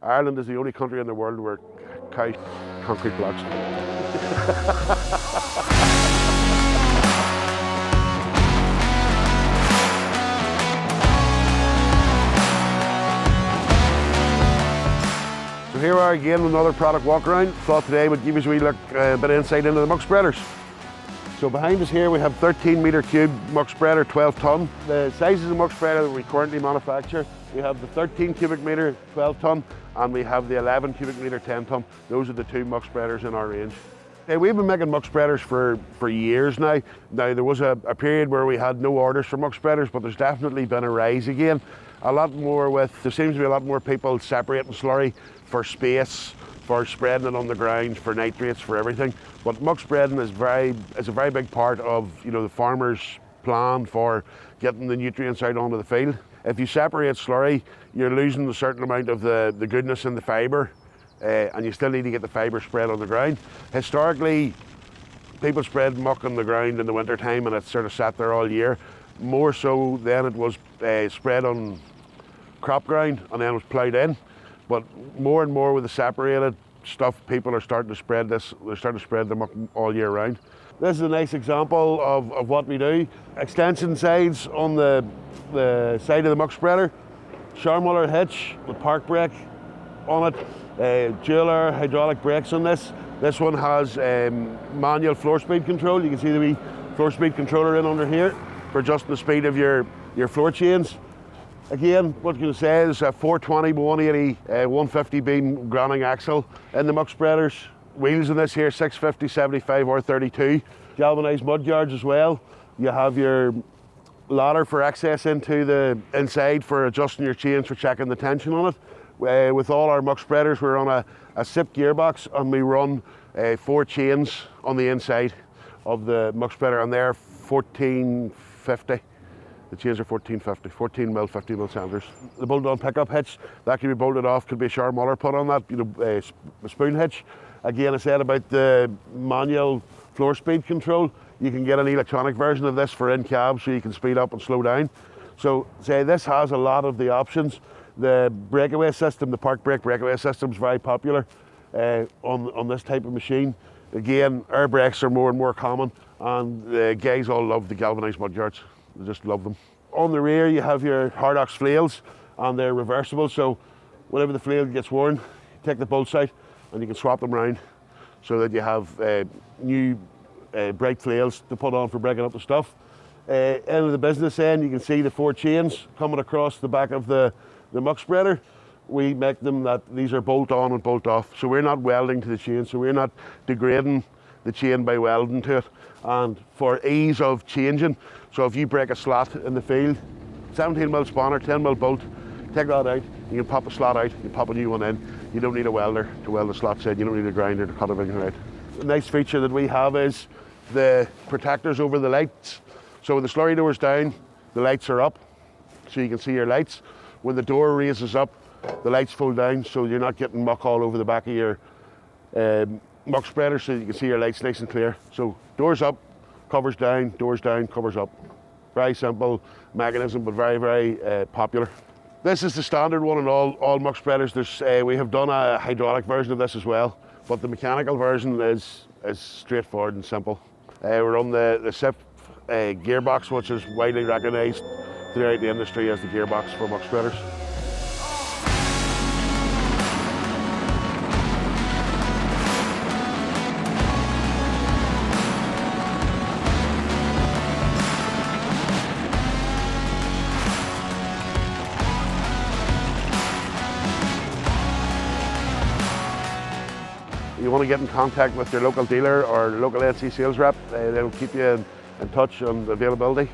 Ireland is the only country in the world where cows concrete blocks. So here we are again with another product walk around. Thought today would give us a wee look, a bit of insight into the muck spreaders. So behind us here we have 13 metre cube muck spreader, 12 tonne. The sizes of muck spreader that we currently manufacture, we have the 13 cubic metre, 12 tonne, and we have the 11 cubic metre, 10 tonne. Those are the two muck spreaders in our range. We've been making muck spreaders for years now. Now there was a period where we had no orders for muck spreaders, but there's definitely been a rise again. There seems to be a lot more people separating slurry for space, for spreading it on the ground, for nitrates, for everything. But muck spreading is a very big part of the farmer's plan for getting the nutrients out onto the field. If you separate slurry, you're losing a certain amount of the goodness in the fibre, and you still need to get the fibre spread on the ground. Historically, people spread muck on the ground in the winter time and it sort of sat there all year. More so then it was spread on crop ground and then it was ploughed in. But more and more with the separated stuff, people are starting to spread this. They're starting to spread the muck all year round. This is a nice example of what we do. Extension sides on the side of the muck spreader, Sharmuller hitch with park brake on it, dual hydraulic brakes on this. This one has manual floor speed control. You can see the wee floor speed controller in under here for adjusting the speed of your floor chains. Again, what you can say is a 420 by 180, 150 beam grounding axle in the muck spreaders. Wheels in this here, 650, 75 or 32. Galvanised mud guards as well. You have your ladder for access into the inside for adjusting your chains for checking the tension on it. With all our muck spreaders, we're on a SIP gearbox and we run 4 chains on the inside of the muck spreader and they're 1450. The chains are 1450, 14 mil, 50 mil centres. The bolt-on pickup hitch, that can be bolted off, could be a Sharmuller put on that, a spoon hitch. Again, I said about the manual floor speed control, you can get an electronic version of this for in-cab so you can speed up and slow down. So this has a lot of the options. The breakaway system, the park brake breakaway system is very popular on this type of machine. Again, air brakes are more and more common and the guys all love the galvanised mud guards. They just love them. On the rear you have your Hardox flails and they're reversible, so whenever the flail gets worn, you take the bolts out and you can swap them around so that you have new bright flails to put on for breaking up the stuff. End of the business end, you can see the 4 chains coming across the back of the muck spreader. We make them that these are bolt on and bolt off, so we're not welding to the chain, so we're not degrading the chain by welding to it. And for ease of changing, so if you break a slot in the field, 17 mil spanner, 10 mil bolt, take that out, you can pop a slot out, you pop a new one in. You don't need a welder to weld the slots in, you don't need a grinder to cut everything out. The nice feature that we have is the protectors over the lights. So when the slurry door's down, the lights are up, so you can see your lights. When the door raises up, the lights fold down, so you're not getting muck all over the back of your muck spreader, so you can see your lights nice and clear. So doors up, covers down, doors down, covers up. Very simple mechanism, but very, very popular. This is the standard one in all muck spreaders. We have done a hydraulic version of this as well, but the mechanical version is straightforward and simple. We're on the SIP gearbox, which is widely recognised throughout the industry as the gearbox for muck spreaders. You want to get in contact with your local dealer or local NC sales rep, they'll keep you in touch on availability.